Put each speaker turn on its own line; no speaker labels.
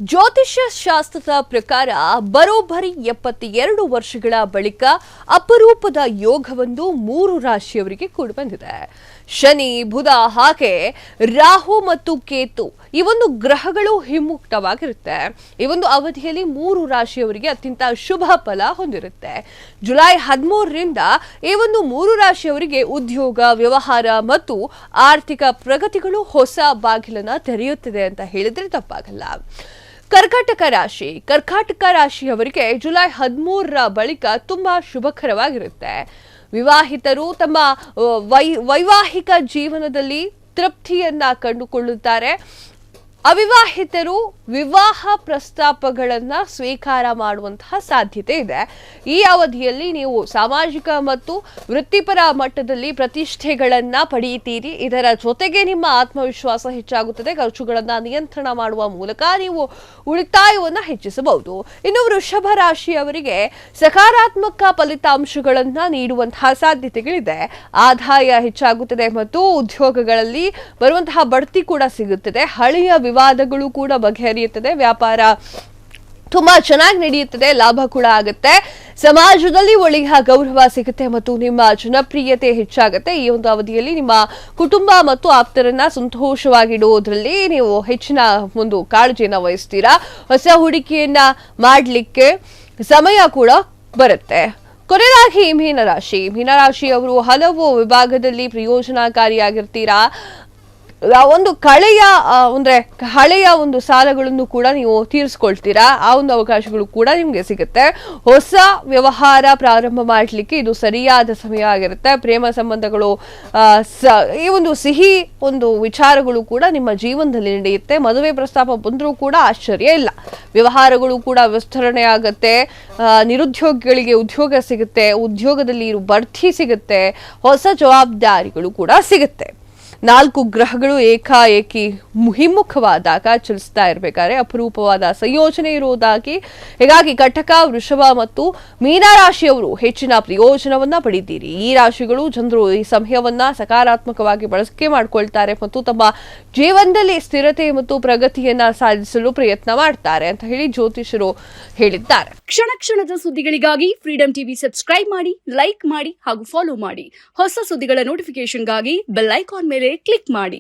ಜ್ಯೋತಿಷ್ಯ ಶಾಸ್ತ್ರದ ಪ್ರಕಾರ ಬರೋಬ್ಬರಿ 72 ವರ್ಷಗಳ ಬಳಿಕ ಅಪರೂಪದ ಯೋಗವೊಂದು 3 ರಾಶಿಯವರಿಗೆ ಕೂಡಿ ಬಂದಿದೆ. ಶನಿ, ಬುಧ ಹಾಗೆ ರಾಹು ಮತ್ತು ಕೇತು ಈ ಒಂದು ಗ್ರಹಗಳು ಹಿಮ್ಮುಕ್ತವಾಗಿರುತ್ತೆ. ಈ ಒಂದು ಅವಧಿಯಲ್ಲಿ 3 ರಾಶಿಯವರಿಗೆ ಅತ್ಯಂತ ಶುಭ ಫಲ ಹೊಂದಿರುತ್ತೆ. ಜುಲೈ 13ರಿಂದ ಈ ಒಂದು 3 ರಾಶಿಯವರಿಗೆ ಉದ್ಯೋಗ, ವ್ಯವಹಾರ ಮತ್ತು ಆರ್ಥಿಕ ಪ್ರಗತಿಗಳು ಹೊಸ ಬಾಗಿಲನ್ನ ತೆರೆಯುತ್ತಿದೆ ಅಂತ ಹೇಳಿದ್ರೆ ತಪ್ಪಾಗಲ್ಲ. ಕರ್ಕಾಟಕ ರಾಶಿಯವರಿಗೆ ಜುಲೈ 13ರ ಬಳಿಕ ತುಂಬಾ ಶುಭಕರವಾಗಿರುತ್ತೆ. ವಿವಾಹಿತರು ತಮ್ಮ ವೈವಾಹಿಕ ಜೀವನದಲ್ಲಿ ತೃಪ್ತಿಯನ್ನ ಕಂಡುಕೊಳ್ಳುತ್ತಾರೆ. ಅವಿವಾಹಿತರು ವಿವಾಹ ಪ್ರಸ್ತಾಪಗಳನ್ನ ಸ್ವೀಕಾರ ಮಾಡುವಂತಹ ಸಾಧ್ಯತೆ ಇದೆ. ಈ ಅವಧಿಯಲ್ಲಿ ನೀವು ಸಾಮಾಜಿಕ ಮತ್ತು ವೃತ್ತಿಪರ ಮಟ್ಟದಲ್ಲಿ ಪ್ರತಿಷ್ಠೆಗಳನ್ನ ಪಡೆಯುತ್ತೀರಿ. ಇದರ ಜೊತೆಗೆ ನಿಮ್ಮ ಆತ್ಮವಿಶ್ವಾಸ ಹೆಚ್ಚಾಗುತ್ತದೆ. ಖರ್ಚುಗಳನ್ನ ನಿಯಂತ್ರಣ ಮಾಡುವ ಮೂಲಕ ನೀವು ಉಳಿತಾಯವನ್ನ ಹೆಚ್ಚಿಸಬಹುದು. ಇನ್ನು ವೃಷಭ ರಾಶಿಯವರಿಗೆ ಸಕಾರಾತ್ಮಕ ಫಲಿತಾಂಶಗಳನ್ನ ನೀಡುವಂತಹ ಸಾಧ್ಯತೆಗಳಿದೆ. ಆದಾಯ ಹೆಚ್ಚಾಗುತ್ತದೆ ಮತ್ತು ಉದ್ಯೋಗಗಳಲ್ಲಿ ಬರುವಂತಹ ಬಡ್ತಿ ಕೂಡ ಸಿಗುತ್ತದೆ. ಹಳೆಯ ವಿವಾದಗಳು ಕೂಡ ಬಗೆಹರಿಯುತ್ತದೆ. ವ್ಯಾಪಾರ ತುಂಬಾ ಚೆನ್ನಾಗಿ ನಡೆಯುತ್ತದೆ. ಲಾಭ ಕೂಡ ಆಗುತ್ತೆ. ಸಮಾಜದಲ್ಲಿ ಒಳ್ಳೆಯ ಗೌರವ ಸಿಗುತ್ತೆ ಮತ್ತು ನಿಮ್ಮ ಜನಪ್ರಿಯತೆ ಹೆಚ್ಚಾಗುತ್ತೆ. ಈ ಒಂದು ಅವಧಿಯಲ್ಲಿ ನಿಮ್ಮ ಕುಟುಂಬ ಮತ್ತು ಆಪ್ತರನ್ನ ಸಂತೋಷವಾಗಿಡುವುದರಲ್ಲಿ ನೀವು ಹೆಚ್ಚಿನ ಒಂದು ಕಾಳಜಿಯನ್ನು ವಹಿಸ್ತೀರಾ. ಹೊಸ ಹೂಡಿಕೆಯನ್ನ ಮಾಡಲಿಕ್ಕೆ ಸಮಯ ಕೂಡ ಬರುತ್ತೆ. ಕೊನೆಯದಾಗಿ ಮೀನರಾಶಿಯವರು ಹಲವು ವಿಭಾಗದಲ್ಲಿ ಪ್ರಯೋಜನಕಾರಿಯಾಗಿರ್ತೀರಾ. ಒಂದು ಹಳೆಯ ಒಂದು ಸಾಲಗಳನ್ನು ಕೂಡ ನೀವು ತೀರಿಸ್ಕೊಳ್ತೀರಾ. ಆ ಒಂದು ಅವಕಾಶಗಳು ಕೂಡ ನಿಮ್ಗೆ ಸಿಗುತ್ತೆ. ಹೊಸ ವ್ಯವಹಾರ ಪ್ರಾರಂಭ ಮಾಡಲಿಕ್ಕೆ ಇದು ಸರಿಯಾದ ಸಮಯ ಆಗಿರುತ್ತೆ. ಪ್ರೇಮ ಸಂಬಂಧಗಳು ಈ ಒಂದು ಸಿಹಿ ಒಂದು ವಿಚಾರಗಳು ಕೂಡ ನಿಮ್ಮ ಜೀವನದಲ್ಲಿ ನಡೆಯುತ್ತೆ. ಮದುವೆ ಪ್ರಸ್ತಾಪ ಬಂದರೂ ಕೂಡ ಆಶ್ಚರ್ಯ ಇಲ್ಲ. ವ್ಯವಹಾರಗಳು ಕೂಡ ವಿಸ್ತರಣೆ ಆಗುತ್ತೆ. ನಿರುದ್ಯೋಗಿಗಳಿಗೆ ಉದ್ಯೋಗ ಸಿಗುತ್ತೆ. ಉದ್ಯೋಗದಲ್ಲಿ ಬಡ್ತಿ ಸಿಗುತ್ತೆ. ಹೊಸ ಜವಾಬ್ದಾರಿಗಳು ಕೂಡ ಸಿಗುತ್ತೆ. 4 ಗ್ರಹಗಳು ಏಕಾಏಕಿ ಹಿಮ್ಮುಖವಾದಾಗ ಚಲಿಸ್ತಾ ಇರಬೇಕಾದ್ರೆ ಅಪರೂಪವಾದ ಸಂಯೋಜನೆ ಇರುವುದಾಗಿ. ಹೀಗಾಗಿ ಕಟಕ, ವೃಷಭ ಮತ್ತು ಮೀನರಾಶಿಯವರು ಹೆಚ್ಚಿನ ಪ್ರಯೋಜನವನ್ನ ಪಡೆದಿರಿ. ಈ ರಾಶಿಗಳು ಜನರು ಈ ಸಮಯವನ್ನ ಸಕಾರಾತ್ಮಕವಾಗಿ ಬಳಕೆ ಮಾಡಿಕೊಳ್ತಾರೆ ಮತ್ತು ತಮ್ಮ ಜೀವನದಲ್ಲಿ ಸ್ಥಿರತೆ ಮತ್ತು ಪ್ರಗತಿಯನ್ನ ಸಾಧಿಸಲು ಪ್ರಯತ್ನ ಮಾಡ್ತಾರೆ ಅಂತ ಹೇಳಿ ಜ್ಯೋತಿಷರು ಹೇಳಿದ್ದಾರೆ.
ಕ್ಷಣ ಕ್ಷಣದ ಸುದ್ದಿಗಳಿಗಾಗಿ ಫ್ರೀಡಂ ಟಿವಿ ಸಬ್ಸ್ಕ್ರೈಬ್ ಮಾಡಿ, ಲೈಕ್ ಮಾಡಿ ಹಾಗೂ ಫಾಲೋ ಮಾಡಿ. ಹೊಸ ಸುದ್ದಿಗಳ ನೋಟಿಫಿಕೇಶನ್ಗಾಗಿ ಬೆಲ್ ಐಕಾನ್ ಮೇಲೆ ಕ್ಲಿಕ್ ಮಾಡಿ.